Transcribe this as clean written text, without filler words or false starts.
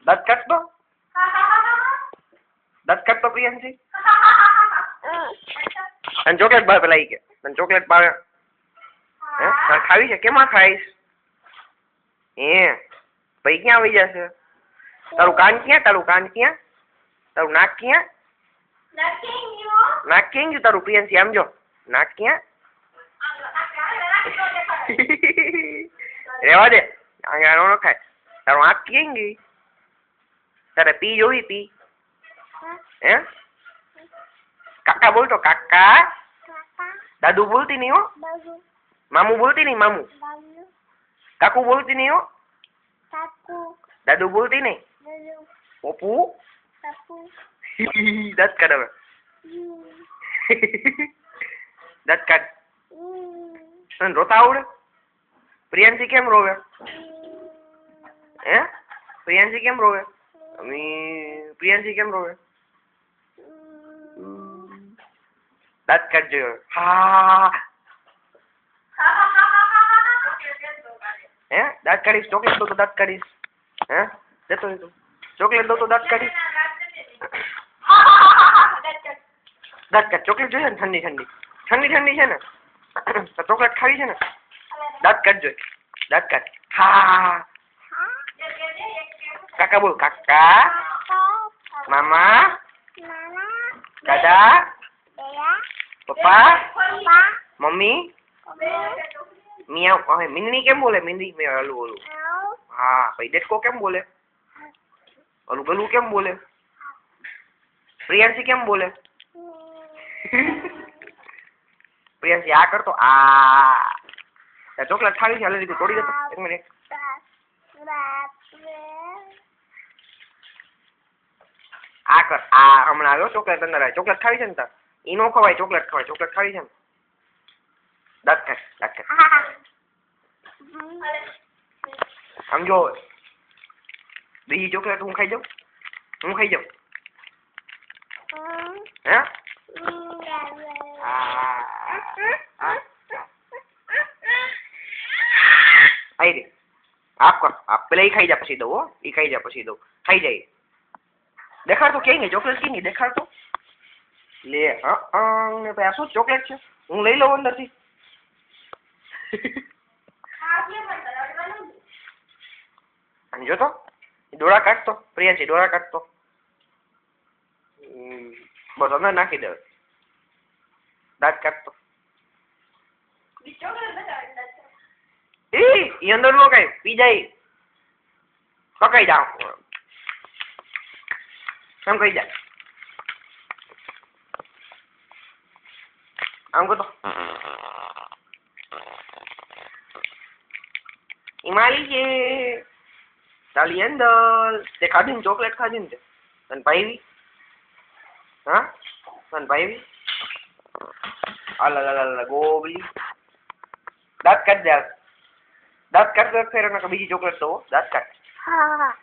દાંત કાઢતો દાંત કાઢતો પ્રિયાંશી તને ચોકલેટ ભાવે પેલા ઈ કે તને ચોકલેટ ભાવે હે તારે ખાવી છે કેમાં ખાઈશ હે ભાઈ ક્યાં આવી જશે તારું કાન ક્યાં તારું નાક ક્યાં નાક ક્યાં ગયું તારું પ્રિયાંશી આમ જો નાક ક્યાં રેવા દે અહીંયા નો ખાય તારું આંખ ક્યાં ગઈ તારે પી જોઈ પી હે કાકા બોલતો કાકા દાદુ બોલતી નહીં હો મામુ બોલતી નહીં મામુ કાકુ બોલતી નહીં હો દાદુ બોલતી નહીં પપ્પુ દાંત કાઢ હવે દાંત કાઢ તને રોતા આવડે પ્રિયાંશી કેમ રોવે હે પ્રિયાંશી કેમ રોવે પ્રિયાંશી કેમ રોવે દાંત કાઢજો હા હે દાંત કાઢીશ ચોકલેટ દો તો દાંત કાઢીશ હે દેતો ચોકલેટ દો તો દાંત કાઢીશ દાંત કાઢ ચોકલેટ જોઈએ ને ઠંડી ઠંડી છે ને ચોકલેટ ખાવી છે ને દાંત કાઢજો દાંત કાઢ હા કાકા બોલ કાકા મામા દાદા પપ્પા મમ્મી મિયાઉ હવે મીંદડી કેમ બોલે મીંદડી મે ઓલું હા ભાઈ દેડકો કેમ બોલે ઓલું ગલું કેમ બોલે પ્રિયાંશી કેમ બોલે પ્રિયાંશી આ કરતો આ ચોકલેટ ખાવી છે હાલે લીધું તોડી દેતો એક મિનિટ આ કર આ હમણાં આવ્યો ચોકલેટ અંદર આવે ચોકલેટ ખાવી છે ને તાર ઈ નો ખવાય ચોકલેટ ખવાય ચોકલેટ ખાવી છે ને દાંત કાઢ સમજો બીજી ચોકલેટ હું ખાઈ જાઉં હે આઈ રે આપ કર આપ પેલા ઈ ખાઈ જા પછી દઉં હો ઈ ખાઈ જા પછી દઉં ખાઈ જાય દેખાડ તો ક્યાંય નહીં ચોકલેટ ક્યાંય નહીં દેખાડ તો લે ને ભાઈ આ શું ચોકલેટ છે હું લઈ લઉં અંદરથી જો તો ડોળા કાઢતો પ્રિયાંશી ડોળા કાઢતો બસ અંદર નાખી દે દાંત કાઢતો ઈ અંદર નો કઈ પી જાય પકાઈ જાવ એમ કહી જાય આમ કહો હિમાલી છે તાલી અંદર તે ખાધી ને ચોકલેટ ખાધી ને તને ભાઈવી હા તને ભાઈવી અલા ગોબલી દાંત કાઢ દે દાંત કાઢ દે ફેર બીજી ચોકલેટ તો દાંત કાઢ